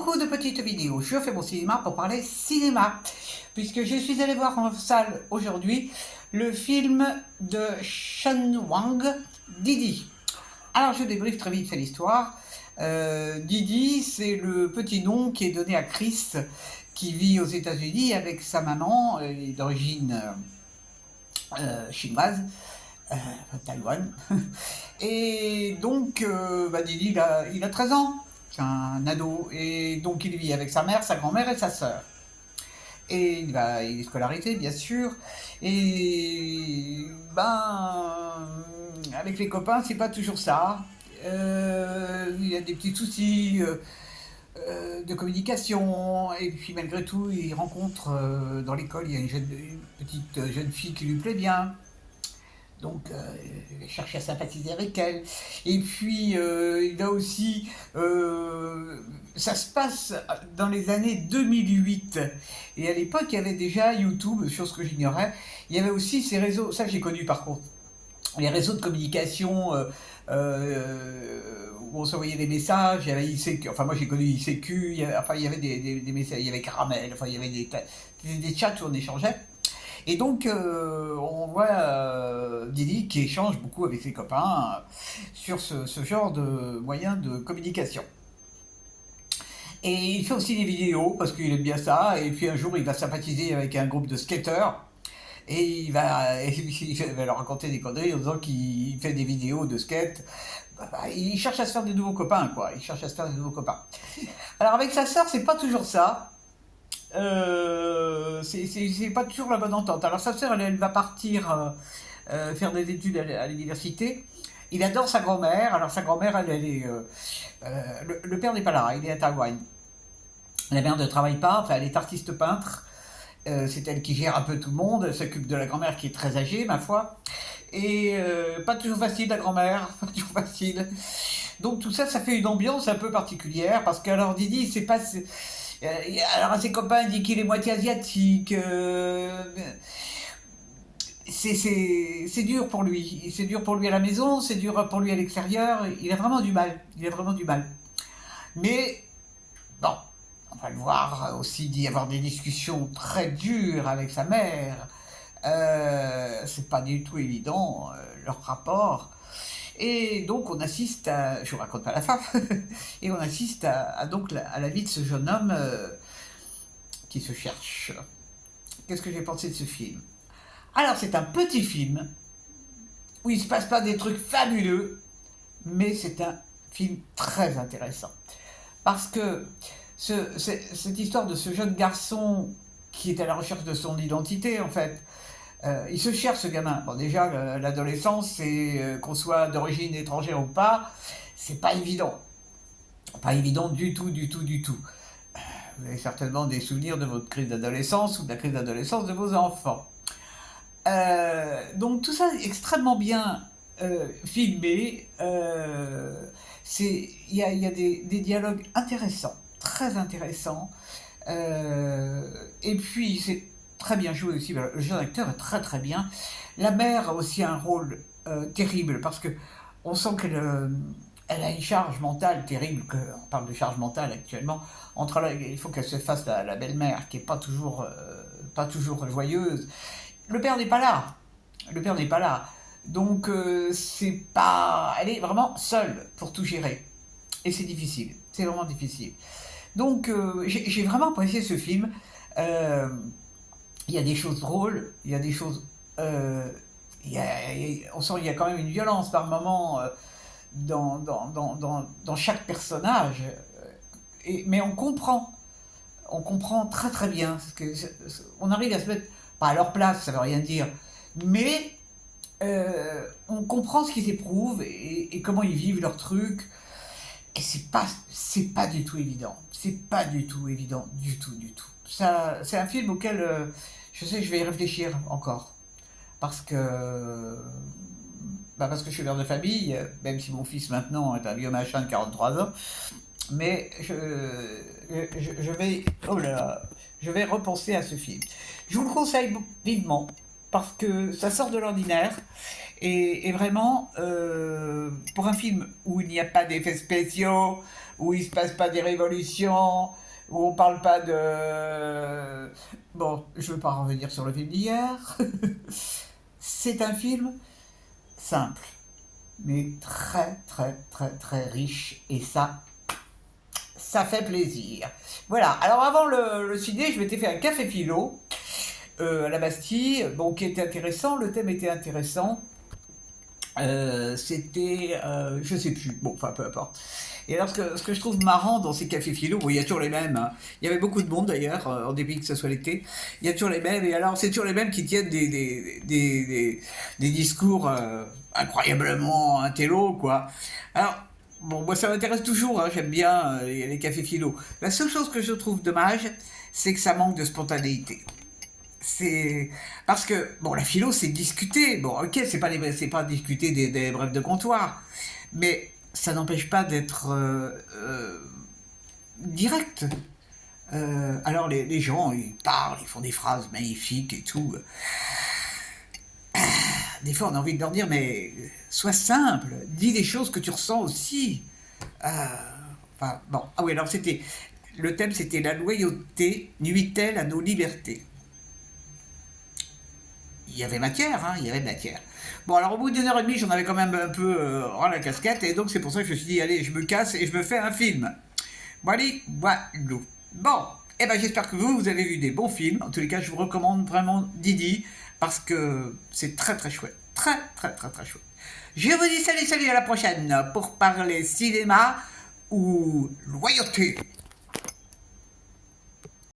beaucoup de petites vidéos. Je fais mon cinéma pour parler cinéma, puisque je suis allée voir en salle aujourd'hui le film de Sean Wang, Didi. Alors je débriefe très vite fait l'histoire. Didi, c'est le petit nom qui est donné à Chris, qui vit aux États-Unis avec sa maman, d'origine chinoise, Taïwan. Et donc, Didi, il a 13 ans, c'est un ado, et donc il vit avec sa mère, sa grand-mère et sa sœur. Et il est scolarisé, bien sûr, et avec les copains, c'est pas toujours ça. Il y a des petits soucis de communication, et puis malgré tout, il rencontre dans l'école, il y a une petite jeune fille qui lui plaît bien. Donc, il cherche à sympathiser avec elle. Et puis, il a aussi... ça se passe dans les années 2008. Et à l'époque, il y avait déjà YouTube, chose que j'ignorais. Il y avait aussi ces réseaux, ça j'ai connu par contre, les réseaux de communication où on s'envoyait des messages. Il y avait ICQ, enfin moi j'ai connu ICQ, il y avait des messages, il y avait Caramel, enfin il y avait des chats où on échangeait. Et donc, on voit Didi qui échange beaucoup avec ses copains sur ce genre de moyens de communication. Et il fait aussi des vidéos parce qu'il aime bien ça. Et puis un jour, il va sympathiser avec un groupe de skateurs. Et il va leur raconter des conneries en disant qu'il fait des vidéos de skate. Il cherche à se faire des nouveaux copains, quoi. Il cherche à se faire des nouveaux copains. Alors avec sa sœur, c'est pas toujours ça. C'est pas toujours la bonne entente. Alors sa sœur, elle va partir faire des études à l'université. Il adore sa grand-mère. Alors sa grand-mère, elle est... le père n'est pas là, il est à Taïwan. La mère ne travaille pas, enfin elle est artiste peintre. C'est elle qui gère un peu tout le monde. Elle s'occupe de la grand-mère qui est très âgée, ma foi. Et pas toujours facile, la grand-mère, pas toujours facile. Donc tout ça, ça fait une ambiance un peu particulière. Parce qu'alors Didi, c'est pas... alors à ses copains, il dit qu'il est moitié asiatique. C'est dur pour lui. C'est dur pour lui à la maison, c'est dur pour lui à l'extérieur. Il a vraiment du mal. Il a vraiment du mal. Mais bon, on va le voir aussi d'y avoir des discussions très dures avec sa mère. C'est pas du tout évident leur rapport. Et donc on assiste à, je vous raconte pas la fin, et on assiste donc à la vie de ce jeune homme qui se cherche. Qu'est-ce que j'ai pensé de ce film? Alors c'est un petit film où il se passe pas des trucs fabuleux, mais c'est un film très intéressant. Parce que cette histoire de ce jeune garçon qui est à la recherche de son identité, en fait, il se cherche, ce gamin. Bon, déjà, l'adolescence, c'est qu'on soit d'origine étrangère ou pas, c'est pas évident. Pas évident du tout, du tout, du tout. Vous avez certainement des souvenirs de votre crise d'adolescence ou de la crise d'adolescence de vos enfants. Donc tout ça est extrêmement bien filmé. Il y a des dialogues intéressants, très intéressants. Et puis c'est très bien joué aussi. Le jeune acteur est très très bien. La mère a aussi un rôle terrible parce que on sent elle a une charge mentale terrible. On parle de charge mentale actuellement. Il faut qu'elle se fasse la belle-mère qui est pas toujours joyeuse. Le père n'est pas là. Le père n'est pas là. Donc c'est pas. Elle est vraiment seule pour tout gérer. Et c'est difficile. C'est vraiment difficile. Donc j'ai vraiment apprécié ce film. Euh, il y a des choses drôles, il y a des choses. On sent qu'il y a quand même une violence par moment dans chaque personnage. Mais on comprend très très bien. Parce que on arrive à se mettre, pas à leur place, ça veut rien dire, mais on comprend ce qu'ils éprouvent et comment ils vivent leur truc. Et c'est pas du tout évident. C'est pas du tout évident, du tout, du tout. Ça, c'est un film auquel je sais que je vais y réfléchir encore. Parce que, parce que je suis mère de famille, même si mon fils maintenant est un vieux machin de 43 ans. Mais je vais, oh là là, je vais repenser à ce film. Je vous le conseille vivement parce que ça sort de l'ordinaire et vraiment pour un film où il n'y a pas d'effets spéciaux, où il se passe pas des révolutions, où on parle pas de... Bon, je veux pas revenir sur le film d'hier. C'est un film simple, mais très très très très riche, et ça fait plaisir. Voilà, alors avant le ciné, je m'étais fait un café philo à la Bastille, bon, qui était intéressant, le thème était intéressant. C'était, je sais plus, bon, enfin peu importe. Et alors ce que je trouve marrant dans ces cafés philo, bon, il y a toujours les mêmes, hein. Il y avait beaucoup de monde d'ailleurs, en dépit que ce soit l'été, il y a toujours les mêmes, et alors c'est toujours les mêmes qui tiennent des discours incroyablement intello, quoi. Alors, bon, moi ça m'intéresse toujours, hein, j'aime bien les cafés philo. La seule chose que je trouve dommage, c'est que ça manque de spontanéité. C'est parce que bon, la philo c'est discuter. Bon, ok, c'est pas discuter des brèves de comptoir, mais ça n'empêche pas d'être direct. Alors les gens ils parlent, ils font des phrases magnifiques et tout. Des fois on a envie de leur dire mais sois simple, dis les choses que tu ressens aussi. Euh, enfin bon, ah oui, alors c'était le thème, c'était la loyauté nuit-elle à nos libertés. Il y avait matière, hein, il y avait matière. Bon, alors au bout d'une heure et demie, j'en avais quand même un peu ras la casquette, et donc c'est pour ça que je me suis dit, allez, je me casse et je me fais un film. Bon, allez, voilà. Bon, eh ben j'espère que vous avez vu des bons films. En tous les cas, je vous recommande vraiment Didi, parce que c'est très très chouette. Très très très très chouette. Je vous dis salut, salut, à la prochaine pour parler cinéma ou loyauté.